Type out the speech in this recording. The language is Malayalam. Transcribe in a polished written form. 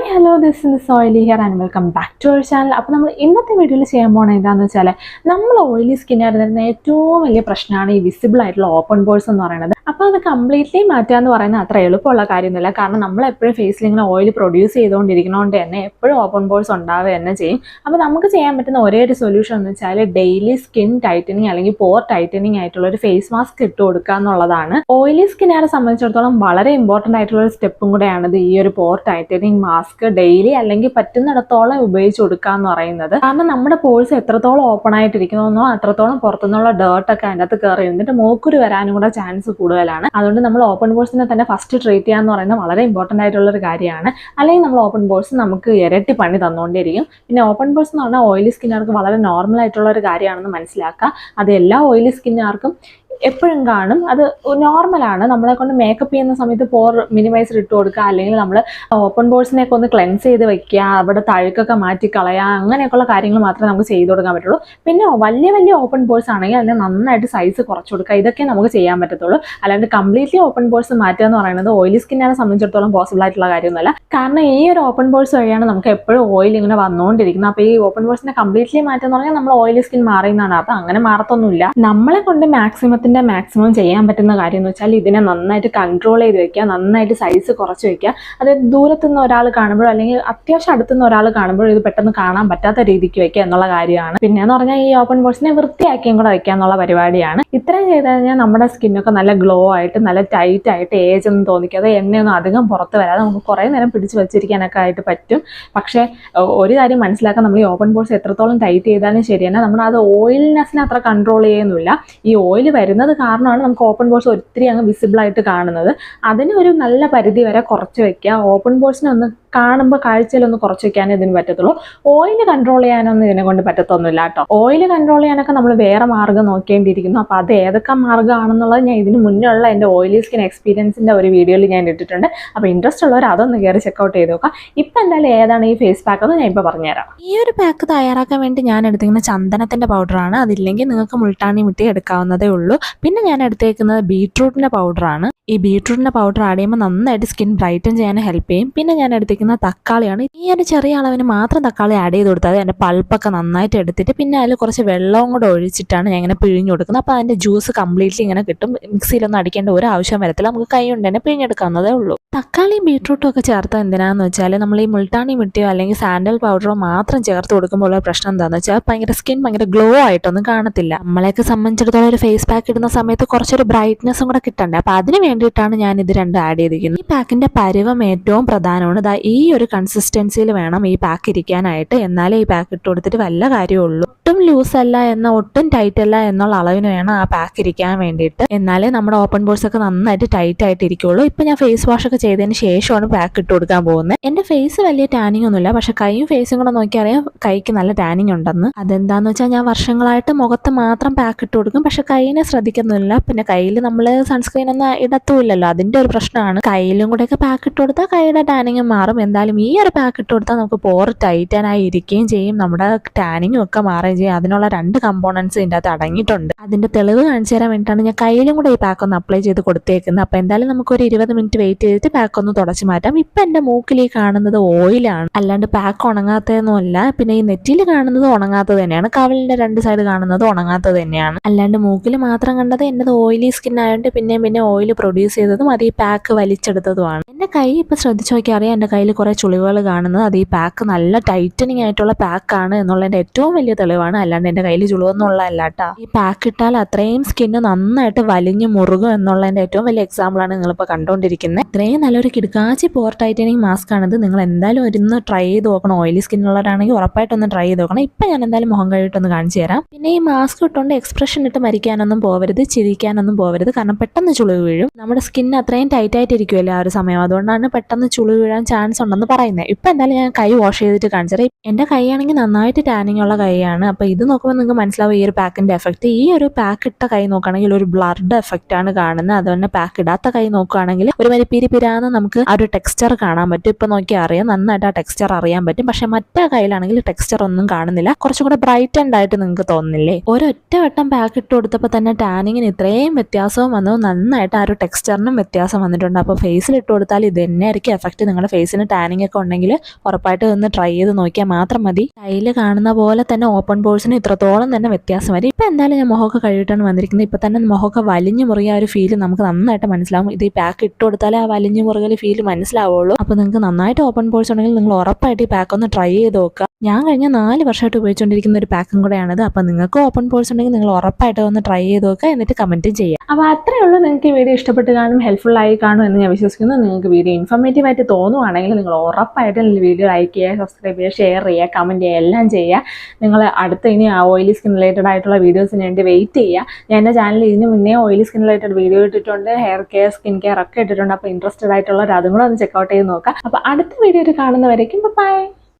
ഹായ് ഹലോ ദിസ് ഇസ് ഓയിലി here and welcome back to our channel. അപ്പോൾ നമ്മൾ ഇന്നത്തെ വീഡിയോയിൽ ചെയ്യാൻ പോകുന്നത് എന്താണെന്ന് വെച്ചാൽ നമ്മൾ ഓയിലി സ്കിന്നായിട്ട് വരുന്ന ഏറ്റവും വലിയ പ്രശ്നമാണ് ഈ വിസിബിൾ ആയിട്ടുള്ള ഓപ്പൺ പോഴ്സ് എന്ന് പറയുന്നത്. അപ്പോൾ അത് കംപ്ലീറ്റ്ലി മാറ്റുക എന്ന് പറയുന്നത് അത്ര എളുപ്പമുള്ള കാര്യമൊന്നുമില്ല. കാരണം നമ്മൾ എപ്പോഴും ഫേസിൽ ഇങ്ങനെ ഓയിൽ പ്രൊഡ്യൂസ് ചെയ്തുകൊണ്ടിരിക്കുന്നതുകൊണ്ട് തന്നെ എപ്പോഴും ഓപ്പൺ പോഴ്സ് ഉണ്ടാവുക തന്നെ ചെയ്യും. അപ്പോൾ നമുക്ക് ചെയ്യാൻ പറ്റുന്ന ഒരേ ഒരു സൊല്യൂഷൻ എന്ന് വെച്ചാൽ ഡെയിലി സ്കിൻ ടൈറ്റനിങ് അല്ലെങ്കിൽ പോർ ടൈറ്റനിങ് ആയിട്ടുള്ള ഒരു ഫേസ് മാസ്ക് ഇട്ട് കൊടുക്കുക എന്നുള്ളതാണ്. ഓയിലി സ്കിന്നുകാരെ സംബന്ധിച്ചിടത്തോളം വളരെ ഇമ്പോർട്ടൻ്റ് ആയിട്ടുള്ള ഒരു സ്റ്റെപ്പും കൂടെയാണിത് ഈ ഒരു പോർ ടൈറ്റനിങ് മാസ്ക് ഡെയിലി അല്ലെങ്കിൽ പറ്റുന്നിടത്തോളം ഉപയോഗിച്ച് കൊടുക്കുക എന്ന് പറയുന്നത്. കാരണം നമ്മുടെ പോഴ്സ് എത്രത്തോളം ഓപ്പൺ ആയിട്ടിരിക്കുന്നോ അത്രത്തോളം പുറത്തുനിന്നുള്ള ഡേർട്ടൊക്കെ അതിൻ്റെ അകത്ത് കയറി എന്നിട്ട് മൂക്കുരു വരാനും കൂടെ ചാൻസ് കൂടുതലാണ്. അതുകൊണ്ട് നമ്മൾ ഓപ്പൺ പോഴ്സിനെ തന്നെ ഫസ്റ്റ് ട്രീറ്റ് ചെയ്യുക എന്ന് പറയുന്നത് വളരെ ഇമ്പോർട്ടൻ്റ് ആയിട്ടുള്ള ഒരു കാര്യമാണ്. അല്ലെങ്കിൽ നമ്മൾ ഓപ്പൺ പോഴ്സ് നമുക്ക് ഇരട്ടി പണി തന്നുകൊണ്ടിരിക്കും. പിന്നെ ഓപ്പൺ പോഴ്സ് എന്ന് പറഞ്ഞാൽ ഓയിലി സ്കിന്നുകാർക്ക് വളരെ നോർമൽ ആയിട്ടുള്ള ഒരു കാര്യമാണെന്ന് മനസ്സിലാക്കുക. അത് എല്ലാ ഓയിലി സ്കിന്നുകാർക്കും എപ്പോഴും കാണും, അത് നോർമലാണ്. നമ്മളെ കൊണ്ട് മേക്കപ്പ് ചെയ്യുന്ന സമയത്ത് പോർ മിനിമൈസർ ഇട്ട് കൊടുക്കുക, അല്ലെങ്കിൽ നമ്മൾ ഓപ്പൺ പോഴ്സിനെയൊക്കെ ഒന്ന് ക്ലെൻസ് ചെയ്ത് വെക്കുക, അവിടെ തഴുക്കൊക്കെ മാറ്റി കളയുക, അങ്ങനെയൊക്കെയുള്ള കാര്യങ്ങൾ മാത്രമേ നമുക്ക് ചെയ്ത് കൊടുക്കാൻ പറ്റുള്ളൂ. പിന്നെ വലിയ വലിയ ഓപ്പൺ പോഴ്സ് ആണെങ്കിൽ അതിന് നന്നായിട്ട് സൈസ് കുറച്ച് കൊടുക്കുക, ഇതൊക്കെ നമുക്ക് ചെയ്യാൻ പറ്റത്തുള്ളൂ. അല്ലാണ്ട് കംപ്ലീറ്റ്ലി ഓപ്പൺ പോഴ്സ് മാറ്റുക എന്ന് പറയുന്നത് ഓയിലി സ്കിന്നിനെ സംബന്ധിച്ചിടത്തോളം പോസിബിൾ ആയിട്ടുള്ള കാര്യമൊന്നുമല്ല. കാരണം ഈ ഒരു ഓപ്പൺ പോഴ്സ് വഴിയാണ് നമുക്ക് എപ്പോഴും ഓയിൽ ഇങ്ങനെ വന്നുകൊണ്ടിരിക്കുന്നത്. അപ്പോൾ ഈ ഓപ്പൺ പോഴ്സിനെ കംപ്ലീറ്റ്ലി മാറ്റുക എന്ന് പറഞ്ഞാൽ നമ്മൾ ഓയിലി സ്കിൻ മാറിയെന്നാണ്. അപ്പോൾ അങ്ങനെ മാറത്തൊന്നുമില്ല. നമ്മളെ കൊണ്ട് മാക്സിമം ചെയ്യാൻ പറ്റുന്ന കാര്യം എന്ന് വെച്ചാൽ ഇതിനെ നന്നായിട്ട് കൺട്രോൾ ചെയ്ത് വെക്കുക, നന്നായിട്ട് സൈസ് കുറച്ച് വെക്കുക. അതായത് ദൂരത്തുനിന്ന് ഒരാൾ കാണുമ്പോഴോ അല്ലെങ്കിൽ അത്യാവശ്യം അടുത്തുനിന്ന് ഒരാൾ കാണുമ്പോഴോ ഇത് പെട്ടെന്ന് കാണാൻ പറ്റാത്ത രീതിക്ക് വെക്കുക എന്നുള്ള കാര്യമാണ്. പിന്നെയെന്ന് പറഞ്ഞാൽ ഈ ഓപ്പൺ പോഴ്സിനെ വൃത്തിയാക്കിയും കൂടെ വെക്കുക എന്നുള്ള പരിപാടിയാണ്. ഇത്രയും ചെയ്ത് കഴിഞ്ഞാൽ നമ്മുടെ സ്കിന്നൊക്കെ നല്ല ഗ്ലോ ആയിട്ട് നല്ല ടൈറ്റ് ആയിട്ട് ഏജ് ഒന്നും തോന്നിക്കാതെ എണ്ണയൊന്നും അധികം പുറത്ത് വരാതെ നമുക്ക് കുറേ നേരം പിടിച്ച് വെച്ചിരിക്കാനൊക്കെ ആയിട്ട് പറ്റും. പക്ഷേ ഒരു കാര്യം മനസ്സിലാക്കാൻ, നമ്മൾ ഈ ഓപ്പൺ പോഴ്സ് എത്രത്തോളം ടൈറ്റ് ചെയ്താലും ശരിയാണ്, നമ്മൾ അത് ഓയിൽനെസ്സിനെ അത്ര കൺട്രോൾ ചെയ്യുന്നില്ല. ഈ ഓയിൽ വരുന്നത് കാരണമാണ് നമുക്ക് ഓപ്പൺ പോഴ്സ് ഒത്തിരി അങ്ങ് വിസിബിൾ ആയിട്ട് കാണുന്നത്. അതിന് ഒരു നല്ല പരിധി വരെ കുറച്ച് വെക്കുക. ഓപ്പൺ പോഴ്സിനെ ഒന്ന് കാണുമ്പോൾ കാഴ്ചയിലൊന്ന് കുറച്ച് വെക്കാനേ ഇതിന് പറ്റത്തുള്ളൂ. ഓയിൽ കൺട്രോൾ ചെയ്യാനൊന്നും ഇതിനെ കൊണ്ട് പറ്റത്തൊന്നുമില്ല കേട്ടോ. ഓയിൽ കൺട്രോൾ ചെയ്യാനൊക്കെ നമ്മൾ വേറെ മാർഗ്ഗം നോക്കേണ്ടിയിരിക്കുന്നു. അപ്പോൾ അത് ഏതൊക്കെ മാർഗ്ഗമാണെന്നുള്ളത് ഞാൻ ഇതിന് മുന്നുള്ള എൻ്റെ ഓയിലി സ്കിൻ എക്സ്പീരിയൻസിൻ്റെ ഒരു വീഡിയോയിൽ ഞാൻ ഇട്ടിട്ടുണ്ട്. അപ്പോൾ ഇൻട്രസ്റ്റ് ഉള്ളവർ അതൊന്ന് കയറി ചെക്കൗട്ട് ചെയ്ത് നോക്കാം. ഇപ്പം എന്തായാലും ഏതാണ് ഈ ഫേസ് പാക്ക് എന്ന് ഞാൻ ഇപ്പോൾ പറഞ്ഞുതരാം. ഈ ഒരു പാക്ക് തയ്യാറാക്കാൻ വേണ്ടി ഞാൻ എടുത്തിരിക്കുന്ന ചന്ദനത്തിൻ്റെ പൗഡറാണ്. അതില്ലെങ്കിൽ നിങ്ങൾക്ക് മുൾട്ടാണി മിട്ടി എടുക്കാവുന്നതേ ഉള്ളൂ. പിന്നെ ഞാൻ എടുത്തേക്കുന്നത് ബീട്രൂട്ടിൻ്റെ പൗഡറാണ്. ഈ ബീട്രൂട്ടിൻ്റെ പൗഡർ ആഡ് ചെയ്യുമ്പോൾ നന്നായിട്ട് സ്കിൻ ബ്രൈറ്റൻ ചെയ്യാൻ ഹെൽപ്പ് ചെയ്യും. പിന്നെ ഞാൻ എടുത്തിരിക്കുന്ന തക്കാളിയാണ്. ഈ ഒരു ചെറിയ അളവിന് മാത്രം തക്കാളി ആഡ് ചെയ്ത് കൊടുത്താൽ അതിൻ്റെ പൾപ്പൊക്കെ നന്നായിട്ട് എടുത്തിട്ട് പിന്നെ അതിൽ കുറച്ച് വെള്ളവും കൂടെ ഒഴിച്ചിട്ടാണ് ഞാൻ ഇങ്ങനെ പിഴിഞ്ഞു കൊടുക്കുന്നത്. അപ്പോൾ അതിൻ്റെ ജ്യൂസ് കംപ്ലീറ്റ്ലി ഇങ്ങനെ കിട്ടും. മിക്സിയിലൊന്നും അടിക്കേണ്ട ഒരു ആവശ്യം വരത്തില്ല. നമുക്ക് കൈ കൊണ്ട് തന്നെ പിഴിഞ്ഞെടുക്കാവുന്നതേ ഉള്ളൂ. തക്കാളിയും ബീട്രൂട്ടും ഒക്കെ ചേർത്ത് എന്തിനാന്ന് വെച്ചാൽ നമ്മൾ ഈ മുൾട്ടാണി മിട്ടിയോ അല്ലെങ്കിൽ സാൻഡൽ പൗഡറോ മാത്രം ചേർത്ത് കൊടുക്കുമ്പോൾ ഉള്ള പ്രശ്നം എന്താണെന്ന് വെച്ചാൽ ഭയങ്കര സ്കിൻ ഭയങ്കര ഗ്ലോ ആയിട്ടൊന്നും കാണത്തില്ല. നമ്മളെയൊക്കെ സംബന്ധിച്ചിടത്തോളം ഒരു ഫേസ് പാക്ക് ഇടുന്ന സമയത്ത് കുറച്ചൊരു ബ്രൈറ്റ്നെസ്സും കൂടെ കിട്ടണ്ടേ. അപ്പോൾ അതിന് വേണ്ടിയിട്ടാണ് ഞാൻ ഇത് രണ്ടും ആഡ് ചെയ്തിരിക്കുന്നത്. ഈ പാക്കിൻ്റെ പരുവം ഏറ്റവും പ്രധാനമാണ്. ഈ ഒരു കൺസിസ്റ്റൻസിയിൽ വേണം ഈ പാക്ക് ഇരിക്കാനായിട്ട്. എന്നാലേ ഈ പാക്ക് ഇട്ട് കൊടുത്തിട്ട് വല്ല കാര്യമുള്ളൂ. ഒട്ടും ലൂസ് അല്ല എന്നാൽ ഒട്ടും ടൈറ്റ് അല്ല എന്നുള്ള അളവിന് വേണം ആ പാക്ക് ഇരിക്കാൻ വേണ്ടിയിട്ട്. എന്നാലേ നമ്മുടെ ഓപ്പൺ പോഴ്സ് ഒക്കെ നന്നായിട്ട് ടൈറ്റ് ആയിട്ട് ഇരിക്കുള്ളൂ. ഇപ്പം ഞാൻ ഫേസ് വാഷ് ഒക്കെ ചെയ്തതിന് ശേഷമാണ് പാക്ക് ഇട്ട് കൊടുക്കാൻ പോകുന്നത്. എൻ്റെ ഫേസ് വലിയ ടാനിങ് ഒന്നുമില്ല, പക്ഷെ കൈയും ഫേസും കൂടെ നോക്കിയറിയാം കൈക്ക് നല്ല ടാനിങ് ഉണ്ടെന്ന്. അതെന്താന്ന് വെച്ചാൽ ഞാൻ വർഷങ്ങളായിട്ട് മുഖത്ത് മാത്രം പാക്ക് ഇട്ട് കൊടുക്കും, പക്ഷെ കൈയിനെ ശ്രദ്ധിക്കുന്നില്ല. പിന്നെ കയ്യിൽ നമ്മൾ സൺസ്ക്രീൻ ഒന്നും ഇടത്തുമില്ലല്ലോ, അതിൻ്റെ ഒരു പ്രശ്നമാണ്. കയ്യിലും കൂടെയൊക്കെ പാക്ക് ഇട്ട് കൊടുത്താൽ കൈയുടെ ടാനിങ് മാറും. എന്തായാലും ഈ ഒരു പാക്ക് ഇട്ട് കൊടുത്താൽ നമുക്ക് പോർ ടൈറ്റനായി ഇരിക്കുകയും ചെയ്യും, നമ്മുടെ ടാനിങ്ങും ഒക്കെ മാറുകയും ചെയ്യും. അതിനുള്ള 2 കമ്പോണൻസ് ഇതിൻ്റെ അകത്ത് അടങ്ങിയിട്ടുണ്ട്. അതിൻ്റെ തെളിവ് കാണിച്ചു തരാൻ വേണ്ടിയിട്ടാണ് ഞാൻ കയ്യിലും കൂടെ ഈ പാക്ക് ഒന്ന് അപ്ലൈ ചെയ്ത് കൊടുത്തേക്കുന്നത്. അപ്പോൾ എന്തായാലും നമുക്കൊരു 20 മിനിറ്റ് വെയിറ്റ് ചെയ്തിട്ട് പാക്ക് ഒന്ന് തുടച്ച് മാറ്റാം. ഇപ്പം എൻ്റെ മൂക്കിൽ ഈ കാണുന്നത് ഓയിലാണ്, അല്ലാണ്ട് പാക്ക് ഉണങ്ങാത്തതൊന്നുമല്ല. പിന്നെ ഈ നെറ്റിയിൽ കാണുന്നത് ഉണങ്ങാത്തത് തന്നെയാണ്, കവിളിൻ്റെ 2 സൈഡ് കാണുന്നത് ഉണങ്ങാത്തത് തന്നെയാണ്. അല്ലാണ്ട് മൂക്കിൽ മാത്രം കണ്ടത് എൻ്റെത് ഓയിലി സ്കിൻ ആയതുകൊണ്ട് പിന്നെ ഓയിൽ പ്രൊഡ്യൂസ് ചെയ്തതും അത് ഈ പാക്ക് വലിച്ചെടുത്തതുമാണ്. എൻ്റെ കൈ ഇപ്പോൾ ശ്രദ്ധിച്ച് നോക്കിയാൽ അറിയാം, എൻ്റെ കയ്യിൽ കുറേ ചുളിവുകൾ കാണുന്നത് അത് ഈ പാക്ക് നല്ല ടൈറ്റനിങ് ആയിട്ടുള്ള പാക്കാണ് എന്നുള്ളതിൻ്റെ ഏറ്റവും വലിയ തെളിവാണ്. അല്ലാണ്ട് എൻ്റെ കയ്യിൽ ചുളിവൊന്നുമുള്ളതല്ല കേട്ടോ. ഈ പാക്ക് ഇട്ടാൽ അത്രയും സ്കിന്ന് നന്നായിട്ട് വലിഞ്ഞു മുറുകും എന്നുള്ളതിൻ്റെ ഏറ്റവും വലിയ എക്സാമ്പിളാണ് നിങ്ങളിപ്പോൾ കണ്ടുകൊണ്ടിരിക്കുന്നത്. ഇത്രയും നല്ലൊരു കിടക്കാച്ചി പോർ ടൈറ്റനിങ് മാസ്ക് ആണിത്. നിങ്ങൾ എന്തായാലും ഒന്ന് ട്രൈ ചെയ്ത് നോക്കണം. ഓയിലി സ്കിന്നുള്ളവരാണെങ്കിൽ ഉറപ്പായിട്ടൊന്ന് ട്രൈ ചെയ്ത് നോക്കണം. ഇപ്പം ഞാൻ എന്തായാലും മുഖം കഴുകിയിട്ടൊന്ന് കാണിച്ചു തരാം. പിന്നെ ഈ മാസ്ക് ഇട്ടുകൊണ്ട് എക്സ്പ്രഷൻ ഇട്ട് മരിക്കാനൊന്നും പോകരുത്, ചിരിക്കാനൊന്നും പോകരുത്. കാരണം പെട്ടെന്ന് ചുളിവ് വീഴും. നമ്മുടെ സ്കിൻ അത്രയും ടൈറ്റ് ആയിട്ടിരിക്കുമല്ലോ ആ ഒരു സമയം, അതുകൊണ്ടാണ് പെട്ടെന്ന് ചുളിവ് വീഴാൻ ചാൻസ് ഉണ്ടെന്ന് പറയുന്നത്. ഇപ്പം എന്തായാലും ഞാൻ കൈ വാഷ് ചെയ്തിട്ട് കാണിച്ചത്. എൻ്റെ കൈയാണെങ്കിൽ നന്നായിട്ട് ടാനിങ് ഉള്ള കൈയാണ്. അപ്പോൾ ഇത് നോക്കുമ്പോൾ നിങ്ങൾക്ക് മനസ്സിലാവും ഈ ഒരു പാക്കിൻ്റെ എഫക്റ്റ്. ഈ ഒരു പാക്ക് ഇട്ട കൈ നോക്കുകയാണെങ്കിൽ ഒരു ബ്ലർഡ് എഫക്റ്റ് ആണ് കാണുന്നത്. അതുകൊണ്ട് പാക്ക് ഇടാത്ത കൈ നോക്കുകയാണെങ്കിൽ ഒരു പിരിപിരാന്ന് നമുക്ക് ആ ഒരു ടെക്സ്ചർ കാണാൻ പറ്റും. ഇപ്പം നോക്കിയാൽ അറിയാം, നന്നായിട്ട് ആ ടെക്സ്ചർ അറിയാൻ പറ്റും. പക്ഷെ മറ്റേ കയ്യിലാണെങ്കിൽ ടെക്സ്ചർ ഒന്നും കാണുന്നില്ല, കുറച്ചും കൂടെ ബ്രൈറ്റൻഡ് ആയിട്ട് നിങ്ങൾക്ക് തോന്നുന്നില്ലേ? ഒരൊറ്റ വട്ടം പാക്ക് ഇട്ട് കൊടുത്തപ്പോൾ തന്നെ ടാനിങ്ങിന് ഇത്രയും വ്യത്യാസവും വന്നു. നന്നായിട്ട് ആ ഒരു ടെക്സ്ചറിനും വ്യത്യാസം വന്നിട്ടുണ്ട്. അപ്പോൾ ഫേസിൽ ഇട്ട് കൊടുത്താൽ ഇത് തന്നെയായിരിക്കും എഫക്റ്റ്. നിങ്ങളുടെ ഫേസിന് ടാനിങ് ഒക്കെ ഉണ്ടെങ്കിൽ ഉറപ്പായിട്ട് ഒന്ന് ട്രൈ ചെയ്ത് നോക്കിയാൽ മാത്രം മതി. കയ്യിൽ കാണുന്ന പോലെ തന്നെ ഓപ്പൺ പോഴ്സിന് ഇത്രത്തോളം തന്നെ വ്യത്യാസം വരും. ഇപ്പം എന്തായാലും ഞാൻ മുഖമൊക്കെ കഴുകിയിട്ടാണ് വന്നിരിക്കുന്നത്. ഇപ്പം തന്നെ മുഖമൊക്കെ വലിഞ്ഞു മുറിയ ഒരു ഫീൽ നമുക്ക് നന്നായിട്ട് മനസ്സിലാവും. ഇത് ഈ പാക്ക് ഇട്ട് കൊടുത്താലേ ആ വലിഞ്ഞു മുറുകൽ ഫീൽ മനസ്സിലാവുള്ളൂ. അപ്പോൾ നിങ്ങൾക്ക് നന്നായിട്ട് ഓപ്പൺ പോഴ്സ് ഉണ്ടെങ്കിൽ നിങ്ങൾ ഉറപ്പായിട്ട് ഈ പാക്ക് ഒന്ന് ട്രൈ ചെയ്ത് നോക്കുക. ഞാൻ കഴിഞ്ഞ 4 വർഷമായിട്ട് ഉപയോഗിച്ചുകൊണ്ടിരിക്കുന്ന ഒരു പാക്കും കൂടെയാണിത്. അപ്പോൾ നിങ്ങൾക്ക് ഓപ്പൺ പോഴ്സ് ഉണ്ടെങ്കിൽ നിങ്ങൾ ഉറപ്പായിട്ട് ഒന്ന് ട്രൈ ചെയ്ത് നോക്കുക, എന്നിട്ട് കമൻറ്റും ചെയ്യുക. അപ്പോൾ അത്രയേ ഉള്ളൂ. നിങ്ങൾക്ക് ഈ വീഡിയോ ഇഷ്ടപ്പെട്ട് കാണും, ഹെൽപ്ഫുൾ ആയി കാണും എന്ന് ഞാൻ വിശ്വസിക്കുന്നു. നിങ്ങൾക്ക് വീഡിയോ ഇൻഫോർമേറ്റീവ് ആയിട്ട് തോന്നുവാണെങ്കിൽ നിങ്ങൾ ഉറപ്പായിട്ടും വീഡിയോ ലൈക്ക് ചെയ്യുക, സബ്സ്ക്രൈബ് ചെയ്യുക, ഷെയർ ചെയ്യുക, കമൻറ്റ് ചെയ്യുക, എല്ലാം ചെയ്യുക. നിങ്ങൾ അടുത്ത ഇനി ഓയിലി സ്കിൻ റിലേറ്റഡ് ആയിട്ടുള്ള വീഡിയോസിന് വേണ്ടി വെയിറ്റ് ചെയ്യുക. ഞാൻ എൻ്റെ ചാനലിൽ ഇതിന് മുന്നേ ഓയിലി സ്കിൻ റിലേറ്റഡ് വീഡിയോ ഇട്ടിട്ടുണ്ട്, ഹെയർ കെയർ, സ്കിൻ കെയർ ഒക്കെ ഇട്ടിട്ടുണ്ട്. അപ്പോൾ ഇൻട്രസ്റ്റഡ് ആയിട്ടുള്ളവർ അതും കൂടെ ഒന്ന് ചെക്കൗട്ട് ചെയ്ത് നോക്കുക. അപ്പോൾ അടുത്ത വീഡിയോയിൽ കാണുന്നവരേക്കും ബൈ.